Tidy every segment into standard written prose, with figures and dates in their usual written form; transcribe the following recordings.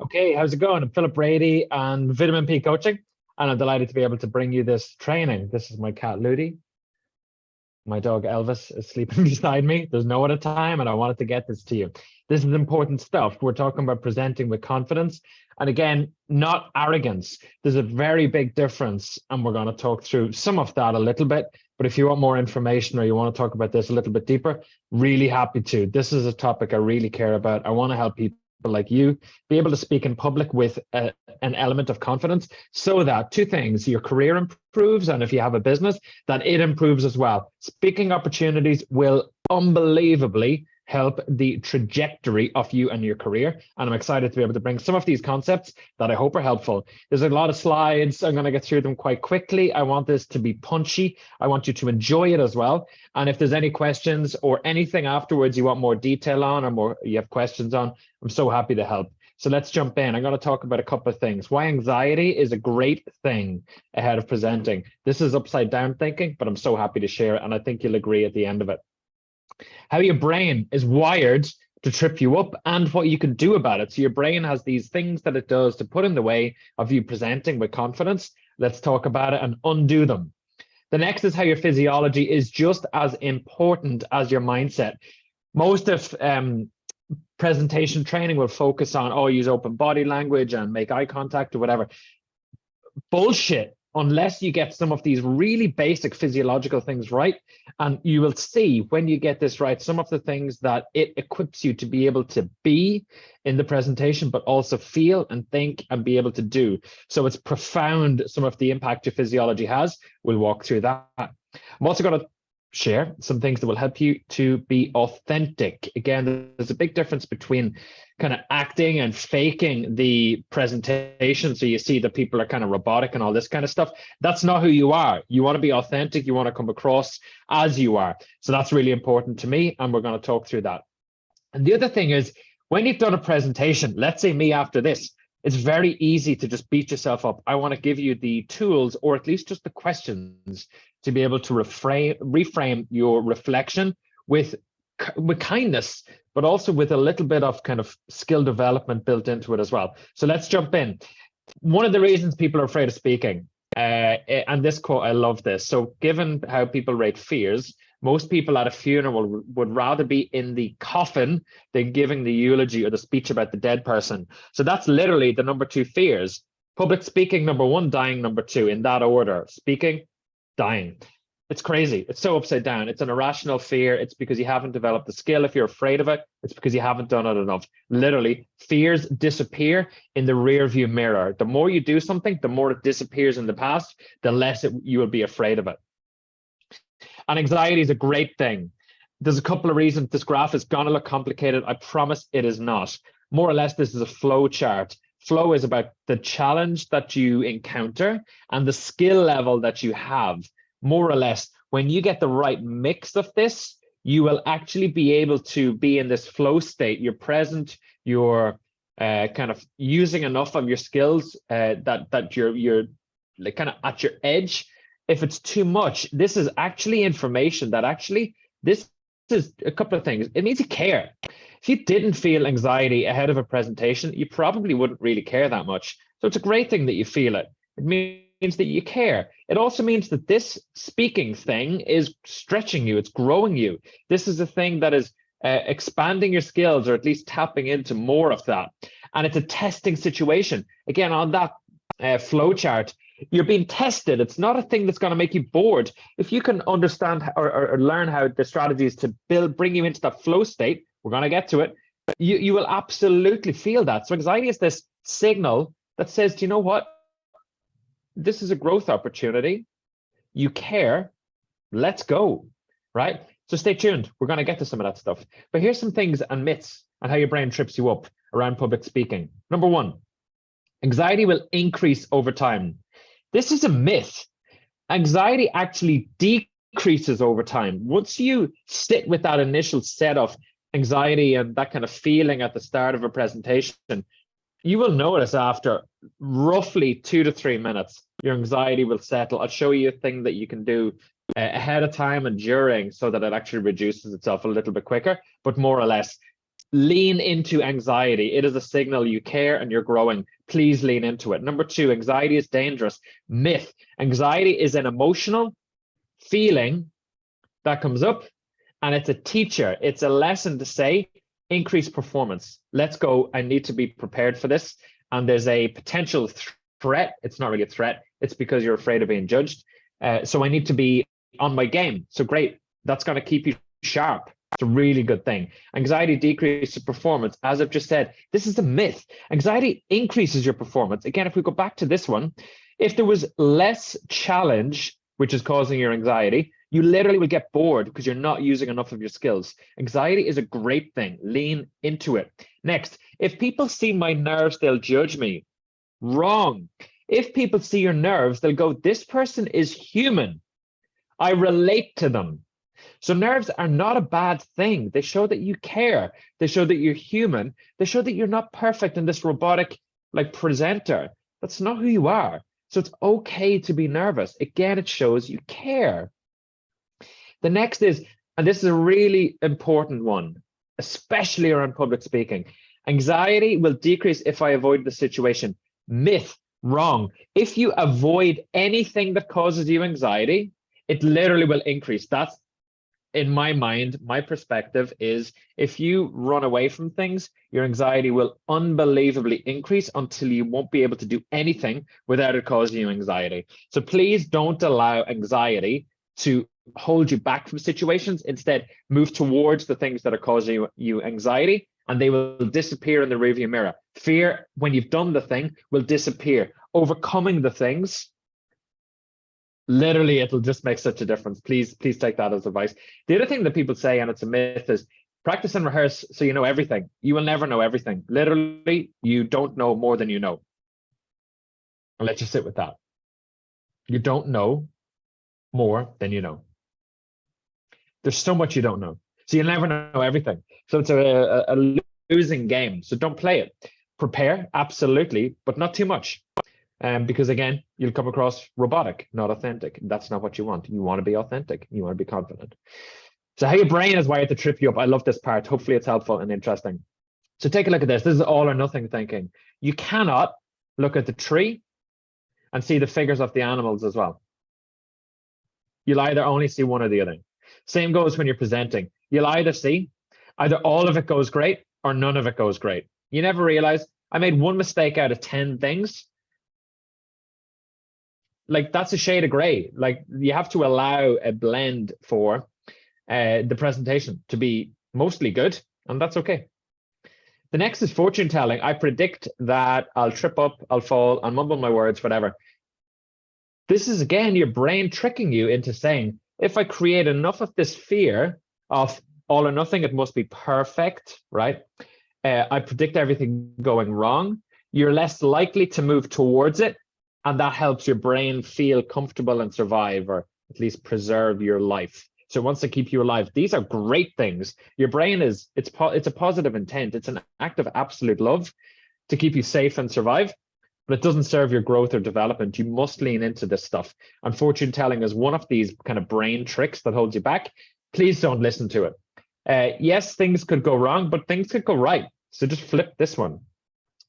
Okay, how's it going? I'm Philip Brady and Vitamin P Coaching, and I'm delighted to be able to bring you this training. This is my cat Ludi. My dog Elvis is sleeping beside me. There's no other time, and I wanted to get this to you. This is important stuff. We're talking about presenting with confidence. And again, not arrogance. There's a very big difference, and we're going to talk through some of that a little bit. But if you want more information or you want to talk about this a little bit deeper, really happy to. This is a topic I really care about. I want to help people like you be able to speak in public with an element of confidence, so that two things: your career improves, and if you have a business, that it improves as well. Speaking opportunities will unbelievably help the trajectory of you and your career, and I'm excited to be able to bring some of these concepts that I hope are helpful. There's a lot of slides. I'm going to get through them quite quickly. I want this to be punchy. I want you to enjoy it as well. And if there's any questions or anything afterwards you want more detail on, or more you have questions on, I'm so happy to help. So let's jump in. I'm going to talk about a couple of things. Why anxiety is a great thing ahead of presenting. This is upside down thinking, but I'm so happy to share it, and I think you'll agree at the end of it. How your brain is wired to trip you up and what you can do about it. So your brain has these things that it does to put in the way of you presenting with confidence. Let's talk about it and undo them. The next is how your physiology is just as important as your mindset. Most of presentation training will focus on, oh, use open body language and make eye contact or whatever. Bullshit, unless you get some of these really basic physiological things right. And you will see when you get this right, some of the things that it equips you to be able to be in the presentation, but also feel and think and be able to do. So it's profound, some of the impact your physiology has. We'll walk through that. I'm also going to share some things that will help you to be authentic. Again, there's a big difference between kind of acting and faking the presentation. So you see that people are kind of robotic and all this kind of stuff. That's not who you are. You want to be authentic. You want to come across as you are. So that's really important to me, and we're going to talk through that. And the other thing is, when you've done a presentation, let's say me after this, it's very easy to just beat yourself up. I want to give you the tools, or at least just the questions, to be able to reframe your reflection with kindness, but also with a little bit of kind of skill development built into it as well. So let's jump in. One of the reasons people are afraid of speaking, and this quote, I love this. So given how people rate fears, most people at a funeral would rather be in the coffin than giving the eulogy or the speech about the dead person. So that's literally the number two fears. Public speaking, number one; dying, number two, in that order. Speaking, dying. It's crazy. It's so upside down. It's an irrational fear. It's because you haven't developed the skill. If you're afraid of it, it's because you haven't done it enough. Literally, fears disappear in the rear view mirror. The more you do something, the more it disappears in the past, the less you will be afraid of it. And anxiety is a great thing. There's a couple of reasons. This graph is going to look complicated. I promise it is not. More or less, this is a flow chart. Flow is about the challenge that you encounter and the skill level that you have. More or less, when you get the right mix of this, you will actually be able to be in this flow state. You're present, you're kind of using enough of your skills that you're like kind of at your edge. If it's too much, this is actually information that actually, this is a couple of things. It means you care. If you didn't feel anxiety ahead of a presentation, you probably wouldn't really care that much. So it's a great thing that you feel it. It means that you care. It also means that this speaking thing is stretching you. It's growing you. This is a thing that is expanding your skills, or at least tapping into more of that. And it's a testing situation. Again, on that flow chart, you're being tested. It's not a thing that's going to make you bored. If you can understand or learn how the strategies to bring you into that flow state, we're going to get to it, you will absolutely feel that. So anxiety is this signal that says, do you know what? This is a growth opportunity. You care. Let's go, right? So stay tuned. We're going to get to some of that stuff. But here's some things and myths on how your brain trips you up around public speaking. Number one, anxiety will increase over time. This is a myth. Anxiety actually decreases over time. Once you sit with that initial set of anxiety and that kind of feeling at the start of a presentation, you will notice after roughly 2 to 3 minutes, your anxiety will settle. I'll show you a thing that you can do ahead of time and during, so that it actually reduces itself a little bit quicker. But more or less, lean into anxiety. It is a signal you care and you're growing. Please lean into it. Number 2, anxiety is dangerous. Myth. Anxiety is an emotional feeling that comes up, and it's a teacher. It's a lesson to say, increase performance. Let's go. I need to be prepared for this. And there's a potential threat. It's not really a threat. It's because you're afraid of being judged. So I need to be on my game. So great. That's going to keep you sharp. It's a really good thing. Anxiety decreases performance. As I've just said, this is a myth. Anxiety increases your performance. Again, if we go back to this one, if there was less challenge, which is causing your anxiety, you literally will get bored because you're not using enough of your skills. Anxiety is a great thing. Lean into it. Next, if people see my nerves, they'll judge me. Wrong. If people see your nerves, they'll go, this person is human. I relate to them. So nerves are not a bad thing. They show that you care. They show that you're human. They show that you're not perfect in this robotic like presenter. That's not who you are. So it's okay to be nervous. Again, it shows you care. The next is, and this is a really important one, especially around public speaking. Anxiety will decrease if I avoid the situation. Myth. Wrong. If you avoid anything that causes you anxiety, it literally will increase. That's, in my mind, my perspective is if you run away from things, your anxiety will unbelievably increase until you won't be able to do anything without it causing you anxiety. So please don't allow anxiety to hold you back from situations. Instead, move towards the things that are causing you anxiety, and they will disappear in the rearview mirror. Fear, when you've done the thing, will disappear. Overcoming the things, literally, it'll just make such a difference. Please take that as advice. The other thing that people say, and it's a myth, is practice and rehearse so you know everything. You will never know everything. Literally, you don't know more than you know. I'll let you sit with that. You don't know more than you know. There's so much you don't know. So you'll never know everything. So it's a losing game. So don't play it. Prepare, absolutely, but not too much. Because again, you'll come across robotic, not authentic. That's not what you want. You want to be authentic. You want to be confident. So how your brain is wired to trip you up. I love this part. Hopefully it's helpful and interesting. So take a look at this. This is all or nothing thinking. You cannot look at the tree and see the figures of the animals as well. You'll either only see one or the other. Same goes when you're presenting. You'll either see either all of it goes great or none of it goes great. You never realize I made one mistake out of 10 things. Like that's a shade of gray. Like you have to allow a blend for the presentation to be mostly good, and that's okay. The next is fortune telling. I predict that I'll trip up, I'll fall, I'll mumble my words, whatever. This is, again, your brain tricking you into saying, if I create enough of this fear of all or nothing, it must be perfect, right? I predict everything going wrong. You're less likely to move towards it. And that helps your brain feel comfortable and survive, or at least preserve your life. So it wants to keep you alive. These are great things. Your brain it's a positive intent. It's an act of absolute love to keep you safe and survive, but it doesn't serve your growth or development. You must lean into this stuff. And fortune telling is one of these kind of brain tricks that holds you back. Please don't listen to it. Yes, things could go wrong, but things could go right. So just flip this one.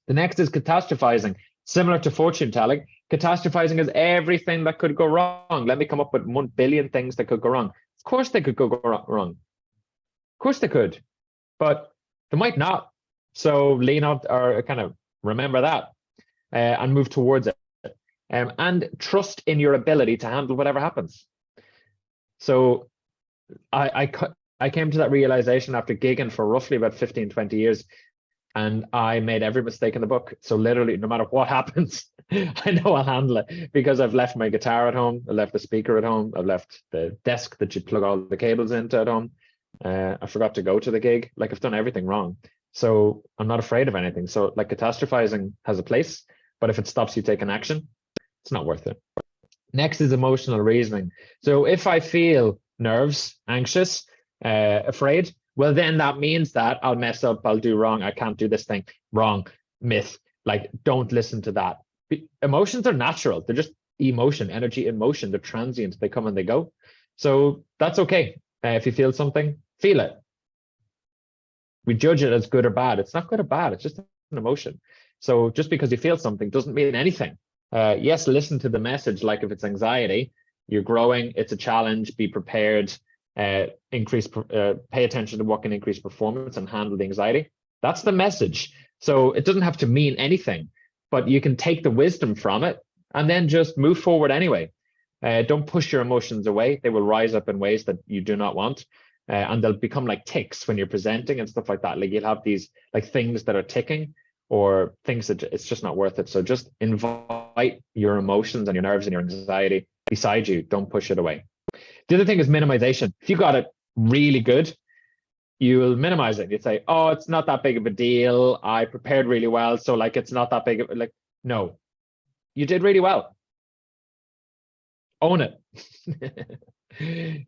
The next is catastrophizing. Similar to fortune telling, catastrophizing is everything that could go wrong. Let me come up with 1 billion things that could go wrong. Of course they could go wrong. Of course they could, but they might not. So lean out, or kind of remember that and move towards it. And trust in your ability to handle whatever happens. So I came to that realization after gigging for roughly about 15, 20 years. And I made every mistake in the book. So literally, no matter what happens, I know I'll handle it, because I've left my guitar at home. I left the speaker at home. I've left the desk that you plug all the cables into at home. I forgot to go to the gig. Like, I've done everything wrong. So I'm not afraid of anything. So like, catastrophizing has a place, but if it stops you taking action, it's not worth it. Next is emotional reasoning. So if I feel nerves, anxious, afraid, well, then that means that I'll mess up, I'll do wrong, I can't do this thing. Wrong. Myth. Like, don't listen to that. Emotions are natural. They're just emotion, energy in motion. They're transient. They come and they go. So that's okay. If you feel something, feel it. We judge it as good or bad. It's not good or bad. It's just an emotion. So just because you feel something doesn't mean anything. Yes, listen to the message. Like if it's anxiety, you're growing, it's a challenge, be prepared, pay attention to what can increase performance and handle the anxiety. That's the message. So it doesn't have to mean anything, but you can take the wisdom from it and then just move forward anyway. Don't push your emotions away. They will rise up in ways that you do not want. And they'll become like ticks when you're presenting and stuff like that. Like you'll have these like things that are ticking or things that it's just not worth it. So just invite your emotions and your nerves and your anxiety beside you. Don't push it away. The other thing is minimization. If you got it really good, you will minimize it. You say, oh, it's not that big of a deal. I prepared really well. So like, it's not that big of like, no, you did really well. Own it.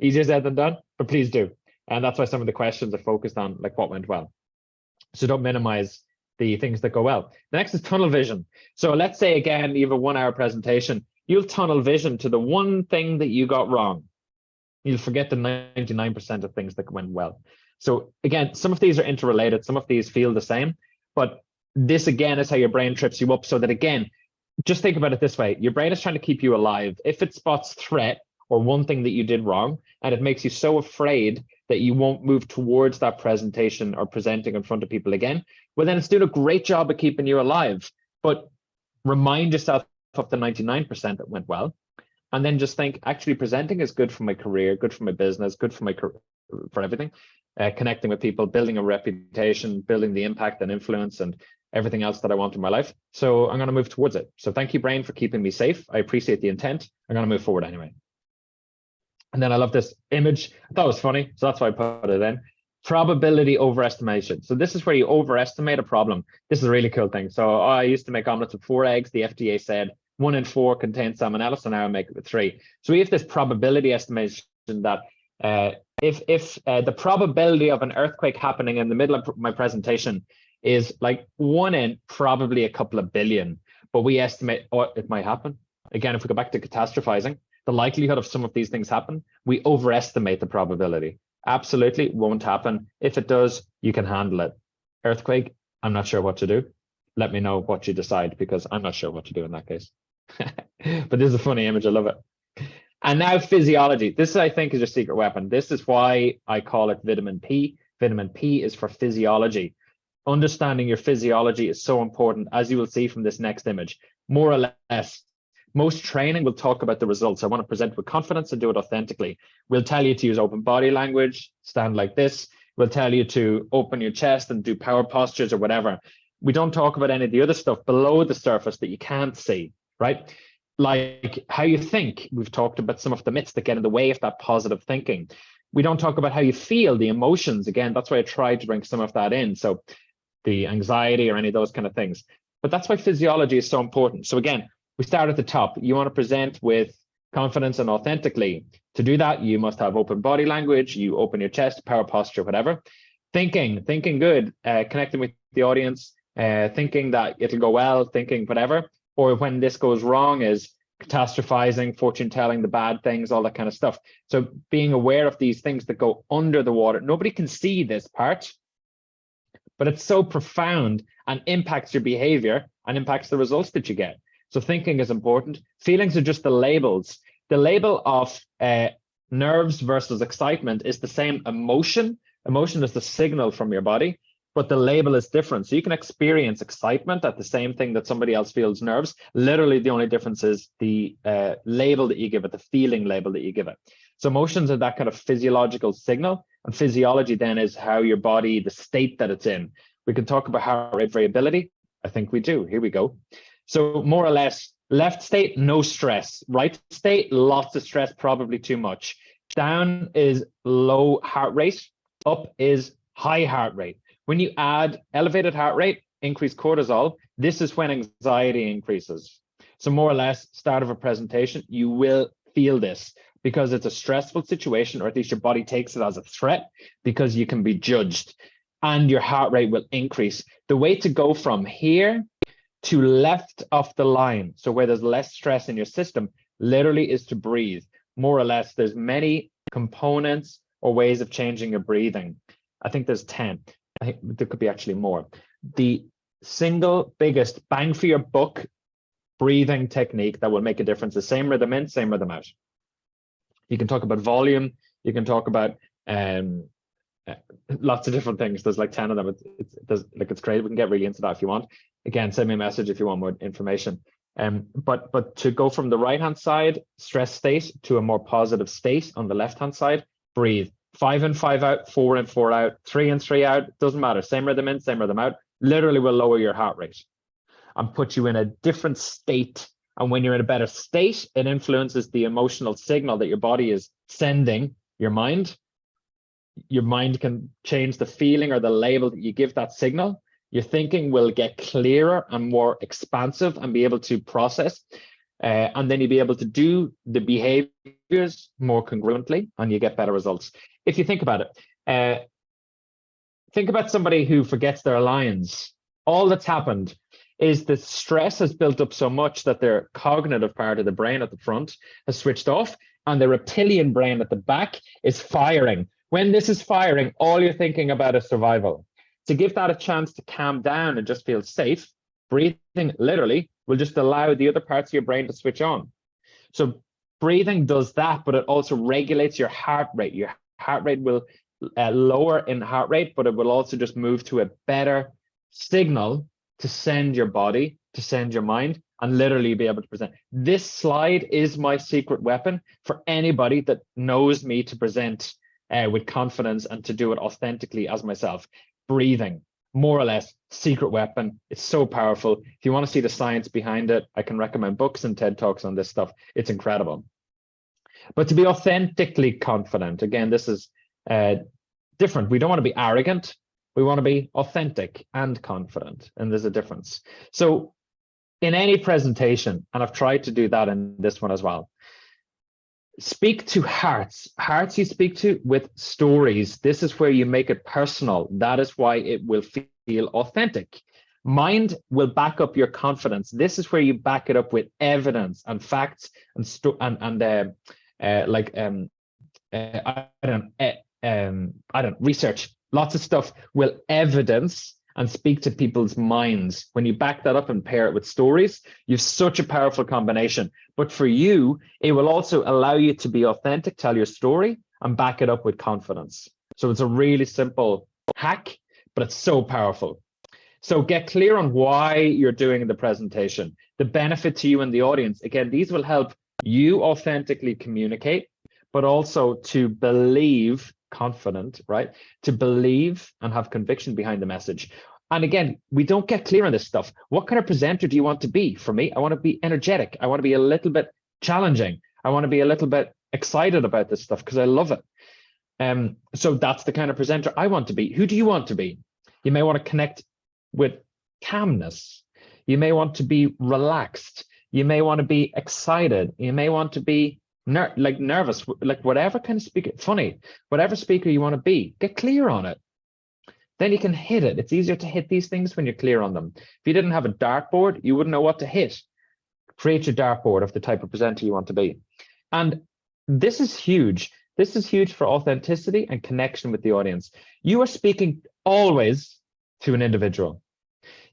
Easier said than done, but please do. And that's why some of the questions are focused on like what went well. So don't minimize the things that go well. The next is tunnel vision. So let's say, again, you have a 1-hour presentation. You'll tunnel vision to the one thing that you got wrong. You'll forget the 99% of things that went well. So again, some of these are interrelated. Some of these feel the same, but this again is how your brain trips you up so that again, just think about it this way. Your brain is trying to keep you alive. If it spots threat or one thing that you did wrong, and it makes you so afraid that you won't move towards that presentation or presenting in front of people again, well, then it's doing a great job of keeping you alive. But remind yourself of the 99% that went well. And then just think, actually presenting is good for my career, good for my business, good for for everything. Connecting with people, building a reputation, building the impact and influence and everything else that I want in my life. So I'm going to move towards it. So thank you, brain, for keeping me safe. I appreciate the intent. I'm going to move forward anyway. And then I love this image. I thought it was funny, so that's why I put it in. Probability overestimation. So this is where you overestimate a problem. This is a really cool thing. So I used to make omelets with 4 eggs. The FDA said 1 in 4 contains salmonella, so now I make it with 3. So we have this probability estimation that if the probability of an earthquake happening in the middle of my presentation is like 1 in probably a couple of billion, but we estimate, oh, it might happen. Again, if we go back to catastrophizing, the likelihood of some of these things happen, we overestimate the probability. Absolutely won't happen. If it does, you can handle it. Earthquake, I'm not sure what to do. Let me know what you decide, because I'm not sure what to do in that case. But this is a funny image. I love it. And now physiology. This, I think, is your secret weapon. This is why I call it vitamin P. Vitamin P is for physiology. Understanding your physiology is so important, as you will see from this next image. More or less, most training will talk about the results. I want to present with confidence and do it authentically. We'll tell you to use open body language, stand like this. We'll tell you to open your chest and do power postures or whatever. We don't talk about any of the other stuff below the surface that you can't see, right? Like how you think. We've talked about some of the myths that get in the way of that positive thinking. We don't talk about how you feel, the emotions. Again, that's why I tried to bring some of that in. So the anxiety or any of those kind of things. But that's why physiology is so important. So again, we start at the top. You want to present with confidence and authentically. To do that, you must have open body language. You open your chest, power posture, whatever. Thinking good, connecting with the audience, thinking that it'll go well, thinking whatever. Or when this goes wrong is catastrophizing, fortune telling, the bad things, all that kind of stuff. So being aware of these things that go under the water. Nobody can see this part, but it's so profound and impacts your behavior and impacts the results that you get. So thinking is important. Feelings are just the labels. The label of nerves versus excitement is the same emotion. Emotion is the signal from your body, but the label is different. So you can experience excitement at the same thing that somebody else feels nerves. Literally, the only difference is the label that you give it, the feeling label that you give it. So emotions are that kind of physiological signal, and physiology then is how your body, the state that it's in. We can talk about heart rate variability. I think we do. Here we go. So more or less, left state, no stress. Right state, lots of stress, probably too much. Down is low heart rate. Up is high heart rate. When you add elevated heart rate, increased cortisol, this is when anxiety increases. So more or less, start of a presentation, you will feel this because it's a stressful situation, or at least your body takes it as a threat because you can be judged, and your heart rate will increase. The way to go from here to left of the line, so where there's less stress in your system, literally is to breathe. More or less, there's many components or ways of changing your breathing. I think there's 10. I think there could be actually more. The single biggest bang for your buck breathing technique that will make a difference is same rhythm in, same rhythm out. You can talk about volume. You can talk about lots of different things. There's like 10 of them. It's great. We can get really into that if you want. Again, send me a message if you want more information. But to go from the right-hand side, stress state, to a more positive state on the left-hand side, breathe. 5 in, 5 out, 4 in, 4 out, 3 in, 3 out. Doesn't matter. Same rhythm in, same rhythm out. Literally will lower your heart rate and put you in a different state. And when you're in a better state, it influences the emotional signal that your body is sending your mind. Your mind can change the feeling or the label that you give that signal. Your thinking will get clearer and more expansive and be able to process. And then you'll be able to do the behaviors more congruently, and you get better results. If you think about it, think about somebody who forgets their lines. All that's happened is the stress has built up so much that their cognitive part of the brain at the front has switched off, and the reptilian brain at the back is firing. When this is firing, all you're thinking about is survival. To give that a chance to calm down and just feel safe, breathing literally will just allow the other parts of your brain to switch on. So breathing does that, but it also regulates your heart rate. Your heart rate will lower in heart rate, but it will also just move to a better signal to send your body, to send your mind, and literally be able to present. This slide is my secret weapon for anybody that knows me to present with confidence and to do it authentically as myself. Breathing, more or less, secret weapon. It's so powerful. If you want to see the science behind it, I can recommend books and TED Talks on this stuff. It's incredible. But to be authentically confident, again, this is different. We don't want to be arrogant. We want to be authentic and confident, and there's a difference. So in any presentation, and I've tried to do that in this one as well, speak to hearts you speak to with stories. This is where you make it personal. That is why it will feel authentic. Mind will back up your confidence. This is where you back it up with evidence and facts and research. Lots of stuff will evidence and speak to people's minds. When you back that up and pair it with stories, you have such a powerful combination. But for you, it will also allow you to be authentic, tell your story, and back it up with confidence. So it's a really simple hack, but it's so powerful. So get clear on why you're doing the presentation, the benefit to you and the audience. Again, these will help you authentically communicate, but also to believe, confident, right? To believe and have conviction behind the message. And again, we don't get clear on this stuff. What kind of presenter do you want to be? For me, I want to be energetic. I want to be a little bit challenging. I want to be a little bit excited about this stuff because I love it. So that's the kind of presenter I want to be. Who do you want to be? You may want to connect with calmness. You may want to be relaxed. You may want to be excited. You may want to be nervous, like whatever kind of speaker, funny, whatever speaker you want to be, get clear on it. Then you can hit it. It's easier to hit these things when you're clear on them. If you didn't have a dartboard, you wouldn't know what to hit. Create your dartboard of the type of presenter you want to be. And this is huge. This is huge for authenticity and connection with the audience. You are speaking always to an individual.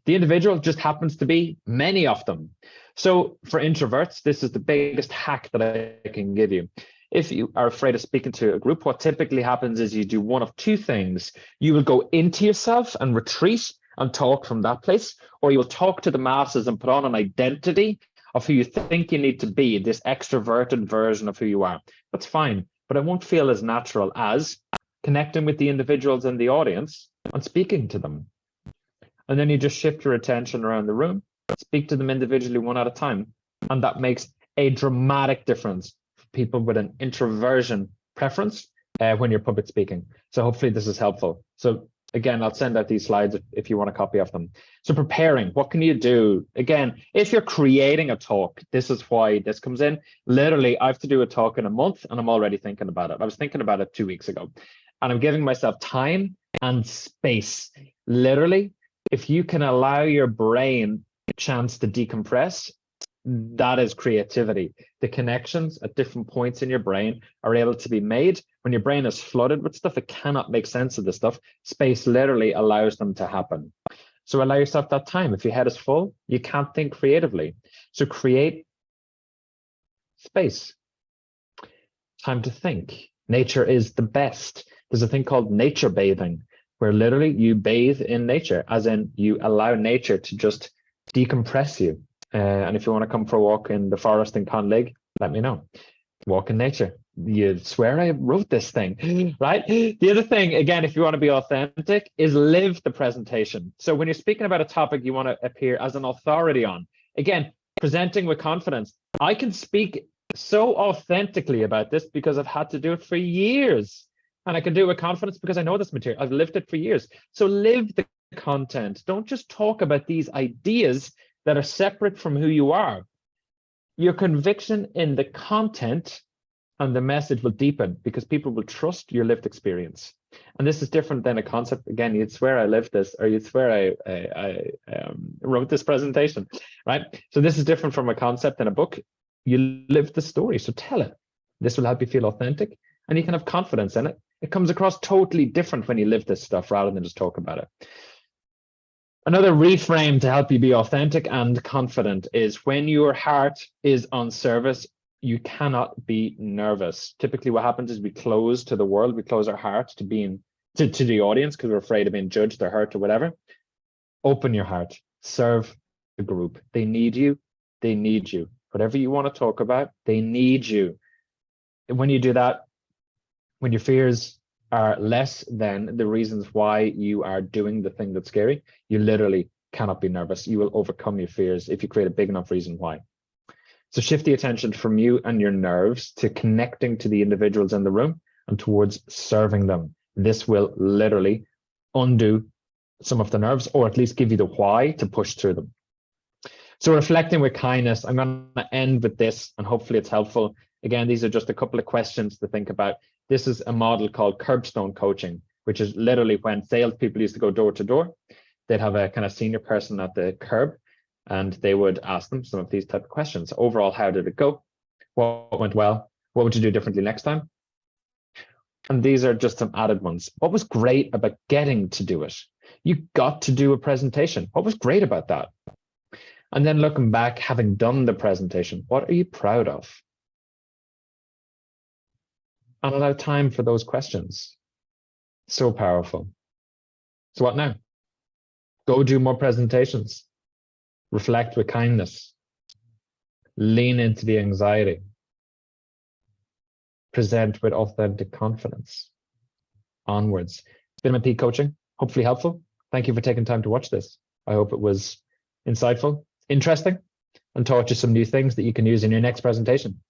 The individual just happens to be many of them. So for introverts, this is the biggest hack that I can give you. If you are afraid of speaking to a group, what typically happens is you do one of two things. You will go into yourself and retreat and talk from that place, or you will talk to the masses and put on an identity of who you think you need to be, this extroverted version of who you are. That's fine, but it won't feel as natural as connecting with the individuals in the audience and speaking to them. And then you just shift your attention around the room, speak to them individually one at a time. And that makes a dramatic difference for people with an introversion preference when you're public speaking. So hopefully this is helpful. So again, I'll send out these slides if you want a copy of them. So preparing, what can you do? Again, if you're creating a talk, this is why this comes in. Literally, I have to do a talk in a month and I'm already thinking about it. I was thinking about it 2 weeks ago and I'm giving myself time and space. Literally, if you can allow your brain a chance to decompress, that is creativity. The connections at different points in your brain are able to be made When your brain is flooded with stuff, it cannot make sense of the stuff. Space literally allows them to happen. So allow yourself that time. If your head is full, you can't think creatively. So create space. Time to think. Nature is the best. There's a thing called nature bathing, where literally you bathe in nature, as in you allow nature to just decompress you. And if you want to come for a walk in the forest in Conlig, let me know. Walk in nature. You swear I wrote this thing, right? The other thing, again, if you want to be authentic, is live the presentation. So when you're speaking about a topic you want to appear as an authority on, again, presenting with confidence. I can speak so authentically about this because I've had to do it for years. And I can do it with confidence because I know this material. I've lived it for years. So live the content. Don't just talk about these ideas that are separate from who you are. Your conviction in the content and the message will deepen because people will trust your lived experience. And this is different than a concept. Again, you'd swear I lived this, or you'd swear I wrote this presentation, right? So this is different from a concept in a book. You live the story, so tell it. This will help you feel authentic, and you can have confidence in it. It comes across totally different when you live this stuff rather than just talk about it. Another reframe to help you be authentic and confident is when your heart is on service, you cannot be nervous. Typically what happens is we close to the world, we close our heart to being to the audience because we're afraid of being judged or hurt or whatever. Open your heart, serve the group. They need you, they need you. Whatever you want to talk about, they need you. And when you do that, when your fears are less than the reasons why you are doing the thing that's scary, you literally cannot be nervous. You will overcome your fears if you create a big enough reason why. So shift the attention from you and your nerves to connecting to the individuals in the room and towards serving them. This will literally undo some of the nerves, or at least give you the why to push through them. So reflecting with kindness, I'm going to end with this, and hopefully it's helpful. Again, these are just a couple of questions to think about. This is a model called curbstone coaching, which is literally when salespeople used to go door to door. They'd have a kind of senior person at the curb, and they would ask them some of these type of questions. Overall, how did it go? What went well? What would you do differently next time? And these are just some added ones. What was great about getting to do it? You got to do a presentation. What was great about that? And then looking back, having done the presentation, what are you proud of? And allow time for those questions. So powerful. So what now? Go do more presentations. Reflect with kindness. Lean into the anxiety. Present with authentic confidence. Onwards. Vitamin P coaching, hopefully helpful. Thank you for taking time to watch this. I hope it was insightful, interesting, and taught you some new things that you can use in your next presentation.